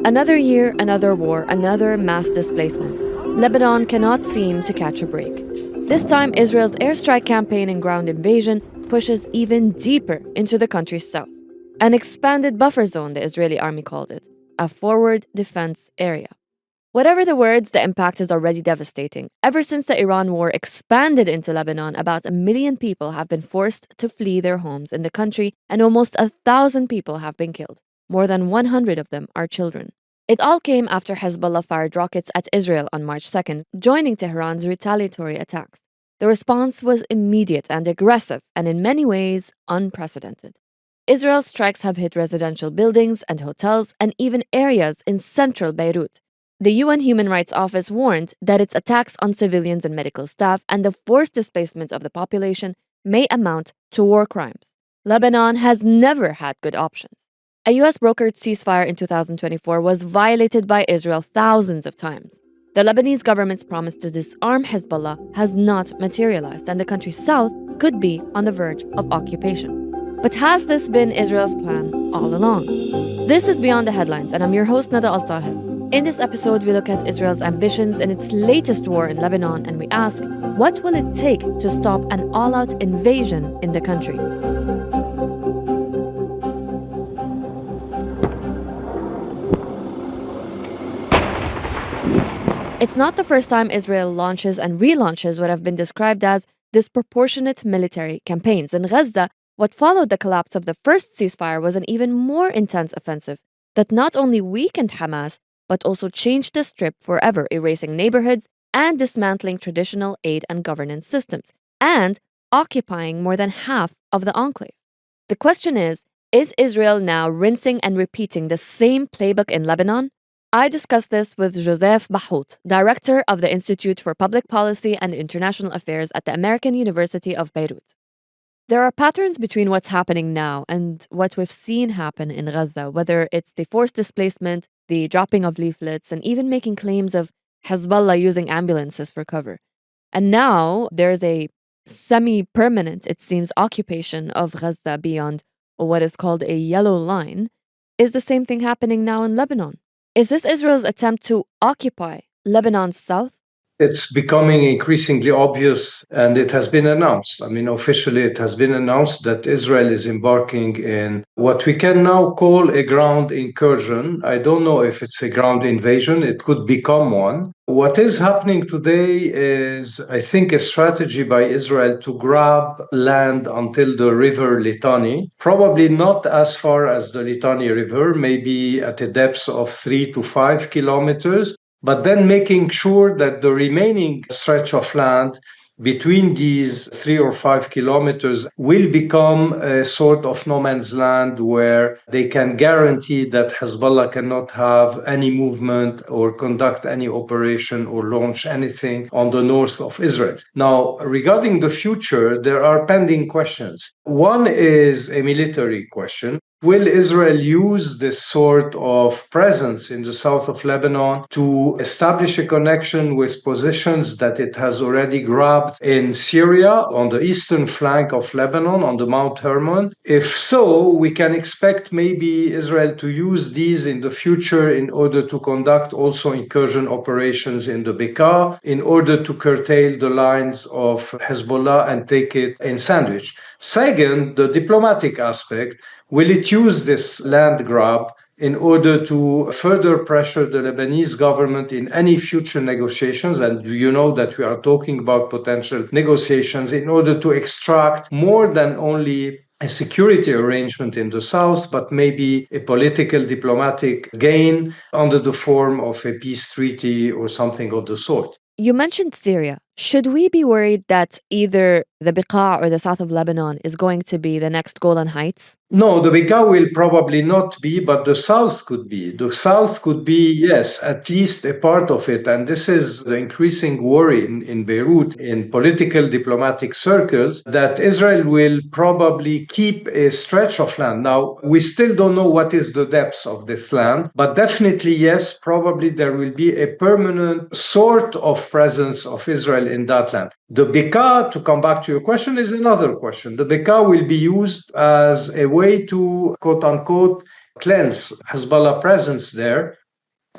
Another year, another war, another mass displacement. Lebanon cannot seem to catch a break. This time, Israel's airstrike campaign and ground invasion pushes even deeper into the country's south. An expanded buffer zone, the Israeli army called it, a forward defense area. Whatever the words, the impact is already devastating. Ever since the Iran war expanded into Lebanon, about 1 million people have been forced to flee their homes in the country, and almost 1,000 people have been killed. More than 100 of them are children. It all came after Hezbollah fired rockets at Israel on March 2nd, joining Tehran's retaliatory attacks. The response was immediate and aggressive, and in many ways, unprecedented. Israel's strikes have hit residential buildings and hotels and even areas in central Beirut. The UN Human Rights Office warned that its attacks on civilians and medical staff and the forced displacement of the population may amount to war crimes. Lebanon has never had good options. A US brokered ceasefire in 2024 was violated by Israel thousands of times. The Lebanese government's promise to disarm Hezbollah has not materialized, and the country's south could be on the verge of occupation. But has this been Israel's plan all along? This is Beyond the Headlines, and I'm your host, Nada Al-Tahir. In this episode, we look at Israel's ambitions in its latest war in Lebanon, and we ask, what will it take to stop an all-out invasion in the country? It's not the first time Israel launches and relaunches what have been described as disproportionate military campaigns. In Gaza, what followed the collapse of the first ceasefire was an even more intense offensive that not only weakened Hamas, but also changed the Strip forever, erasing neighborhoods and dismantling traditional aid and governance systems, and occupying more than half of the enclave. The question is Israel now rinsing and repeating the same playbook in Lebanon? I discussed this with Joseph Bahout, director of the Institute for Public Policy and International Affairs at the American University of Beirut. There are patterns between what's happening now and what we've seen happen in Gaza, whether it's the forced displacement, the dropping of leaflets, and even making claims of Hezbollah using ambulances for cover. And now there's a semi-permanent, it seems, occupation of Gaza beyond what is called a yellow line. Is the same thing happening now in Lebanon? Is this Israel's attempt to occupy Lebanon's south? It's becoming increasingly obvious, and it has been announced. Officially, it has been announced that Israel is embarking in what we can now call a ground incursion. I don't know if it's a ground invasion. It could become one. What is happening today is, I think, a strategy by Israel to grab land until the river Litani, probably not as far as the Litani River, maybe at a depth of 3 to 5 kilometers. But then making sure that the remaining stretch of land between these 3 or 5 kilometers will become a sort of no man's land where they can guarantee that Hezbollah cannot have any movement or conduct any operation or launch anything on the north of Israel. Now, regarding the future, there are pending questions. One is a military question. Will Israel use this sort of presence in the south of Lebanon to establish a connection with positions that it has already grabbed in Syria on the eastern flank of Lebanon, on the Mount Hermon? If so, we can expect maybe Israel to use these in the future in order to conduct also incursion operations in the Bekaa, in order to curtail the lines of Hezbollah and take it in sandwich. Second, the diplomatic aspect. Will it use this land grab in order to further pressure the Lebanese government in any future negotiations? And do you know that we are talking about potential negotiations in order to extract more than only a security arrangement in the south, but maybe a political diplomatic gain under the form of a peace treaty or something of the sort? You mentioned Syria. Should we be worried that either the Bekaa or the south of Lebanon is going to be the next Golan Heights? No, the Bekaa will probably not be, but the south could be. The south could be, yes, at least a part of it. And this is the increasing worry in Beirut, in political diplomatic circles, that Israel will probably keep a stretch of land. Now, we still don't know what is the depth of this land, but definitely, yes, probably there will be a permanent sort of presence of Israel in that land. The Bekaa, to come back to your question, is another question. The Bekaa will be used as a way to, quote unquote, cleanse Hezbollah presence there.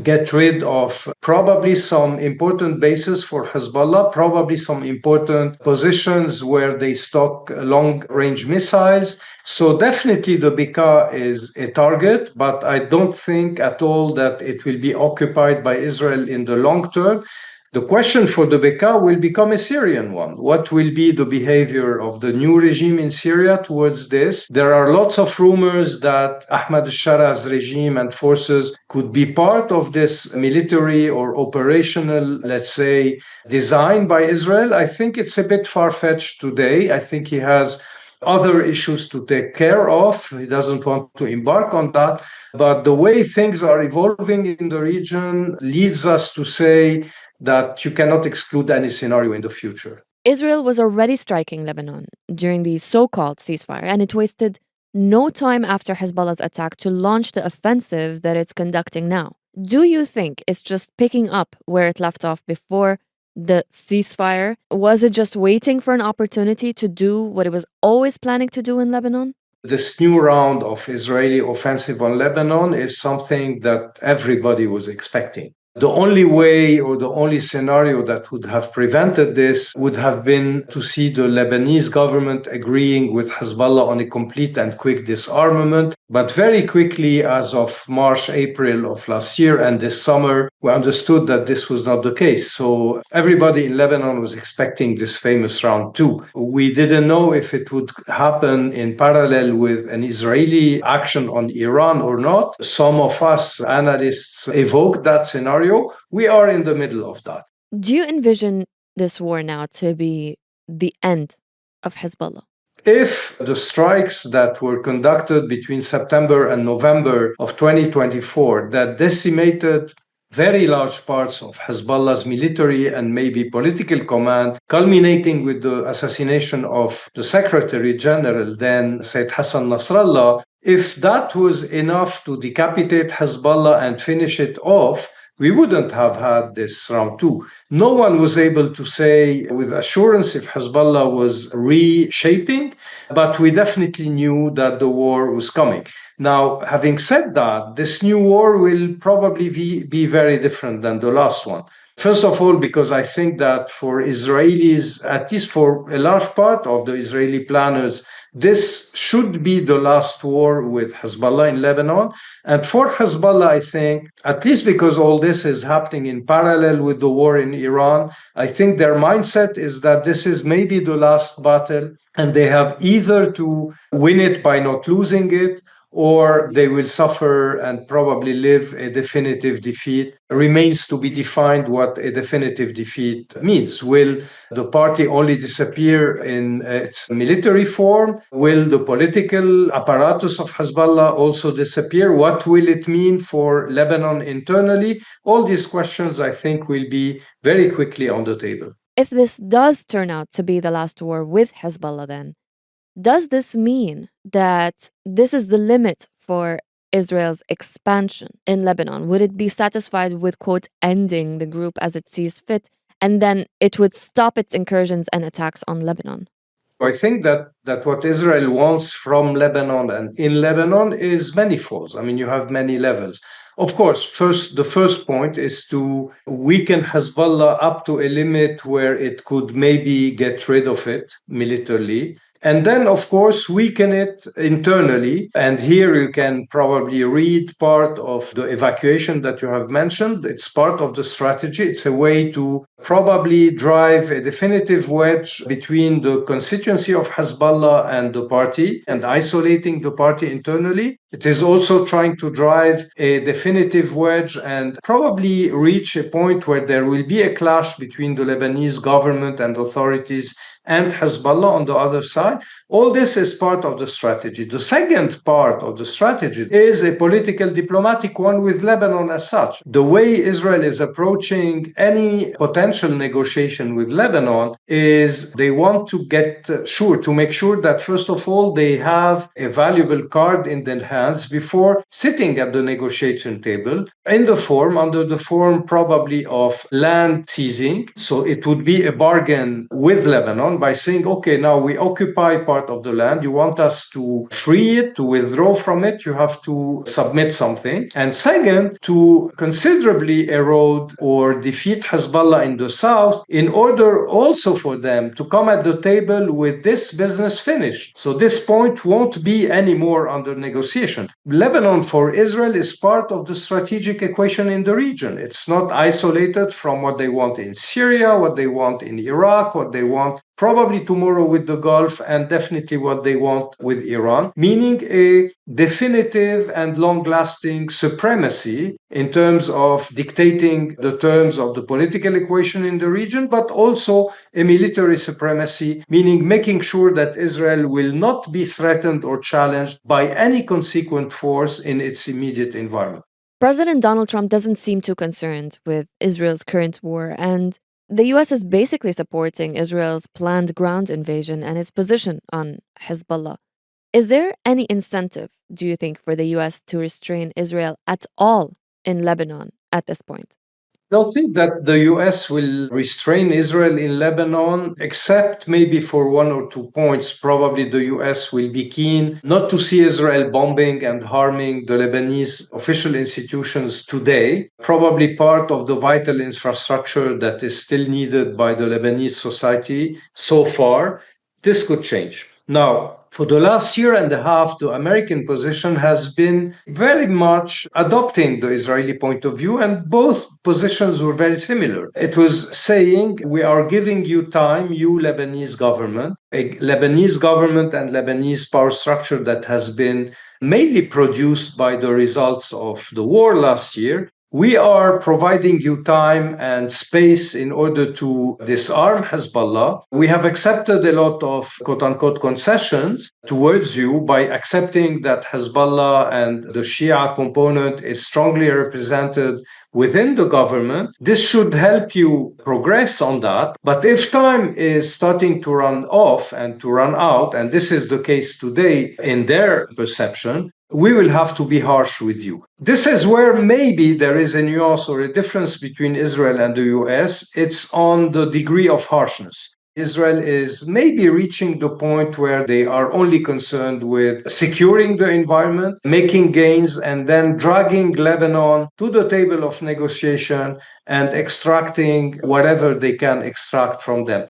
get rid of probably some important bases for Hezbollah, probably some important positions where they stock long-range missiles. So definitely the Bekaa is a target, but I don't think at all that it will be occupied by Israel in the long term. The question for the Bekaa will become a Syrian one. What will be the behavior of the new regime in Syria towards this? There are lots of rumors that Ahmad al-Shara's regime and forces could be part of this military or operational, let's say, design by Israel. I think it's a bit far-fetched today. I think he has other issues to take care of. He doesn't want to embark on that. But the way things are evolving in the region leads us to say that you cannot exclude any scenario in the future. Israel was already striking Lebanon during the so-called ceasefire, and it wasted no time after Hezbollah's attack to launch the offensive that it's conducting now. Do you think it's just picking up where it left off before the ceasefire? Was it just waiting for an opportunity to do what it was always planning to do in Lebanon? This new round of Israeli offensive on Lebanon is something that everybody was expecting. The only way or the only scenario that would have prevented this would have been to see the Lebanese government agreeing with Hezbollah on a complete and quick disarmament. But very quickly, as of March, April of last year and this summer, we understood that this was not the case. So everybody in Lebanon was expecting this famous round two. We didn't know if it would happen in parallel with an Israeli action on Iran or not. Some of us analysts evoked that scenario. We are in the middle of that. Do you envision this war now to be the end of Hezbollah? If the strikes that were conducted between September and November of 2024 that decimated very large parts of Hezbollah's military and maybe political command, culminating with the assassination of the Secretary General, then Said Hassan Nasrallah, if that was enough to decapitate Hezbollah and finish it off, we wouldn't have had this round two. No one was able to say with assurance if Hezbollah was reshaping, but we definitely knew that the war was coming. Now, having said that, this new war will probably be very different than the last one. First of all, because I think that for Israelis, at least for a large part of the Israeli planners, this should be the last war with Hezbollah in Lebanon. And for Hezbollah, I think, at least because all this is happening in parallel with the war in Iran, I think their mindset is that this is maybe the last battle, and they have either to win it by not losing it, or they will suffer and probably live a definitive defeat. Remains to be defined what a definitive defeat means. Will the party only disappear in its military form? Will the political apparatus of Hezbollah also disappear? What will it mean for Lebanon internally? All these questions, I think, will be very quickly on the table. If this does turn out to be the last war with Hezbollah, then, does this mean that this is the limit for Israel's expansion in Lebanon? Would it be satisfied with, quote, ending the group as it sees fit, and then it would stop its incursions and attacks on Lebanon? I think that what Israel wants from Lebanon and in Lebanon is manifold. I mean, you have many levels. Of course, the first point is to weaken Hezbollah up to a limit where it could maybe get rid of it militarily. And then, of course, weaken it internally. And here you can probably read part of the evacuation that you have mentioned. It's part of the strategy. It's a way to probably drive a definitive wedge between the constituency of Hezbollah and the party and isolating the party internally. It is also trying to drive a definitive wedge and probably reach a point where there will be a clash between the Lebanese government and authorities and Hezbollah on the other side. All this is part of the strategy. The second part of the strategy is a political diplomatic one with Lebanon as such. The way Israel is approaching any potential negotiation with Lebanon is they want to make sure that first of all, they have a valuable card in their hands before sitting at the negotiation table under the form probably of land seizing. So it would be a bargain with Lebanon by saying, okay, now we occupy part part of the land. You want us to free it, to withdraw from it, you have to submit something. And second, to considerably erode or defeat Hezbollah in the south in order also for them to come at the table with this business finished. So this point won't be anymore under negotiation. Lebanon for Israel is part of the strategic equation in the region. It's not isolated from what they want in Syria, what they want in Iraq, what they want probably tomorrow with the Gulf, and definitely what they want with Iran, meaning a definitive and long-lasting supremacy in terms of dictating the terms of the political equation in the region, but also a military supremacy, meaning making sure that Israel will not be threatened or challenged by any consequent force in its immediate environment. President Donald Trump doesn't seem too concerned with Israel's current war, and the US is basically supporting Israel's planned ground invasion and its position on Hezbollah. Is there any incentive, do you think, for the US to restrain Israel at all in Lebanon at this point? I don't think that the US will restrain Israel in Lebanon, except maybe for one or two points. Probably the US will be keen not to see Israel bombing and harming the Lebanese official institutions today, probably part of the vital infrastructure that is still needed by the Lebanese society so far. This could change. Now, for the last year and a half, the American position has been very much adopting the Israeli point of view, and both positions were very similar. It was saying, we are giving you time, you Lebanese government, a Lebanese government and Lebanese power structure that has been mainly produced by the results of the war last year. We are providing you time and space in order to disarm Hezbollah. We have accepted a lot of quote-unquote concessions towards you by accepting that Hezbollah and the Shia component is strongly represented within the government. This should help you progress on that. But if time is starting to run off and to run out, and this is the case today in their perception, we will have to be harsh with you. This is where maybe there is a nuance or a difference between Israel and the US. It's on the degree of harshness. Israel is maybe reaching the point where they are only concerned with securing the environment, making gains, and then dragging Lebanon to the table of negotiation and extracting whatever they can extract from them.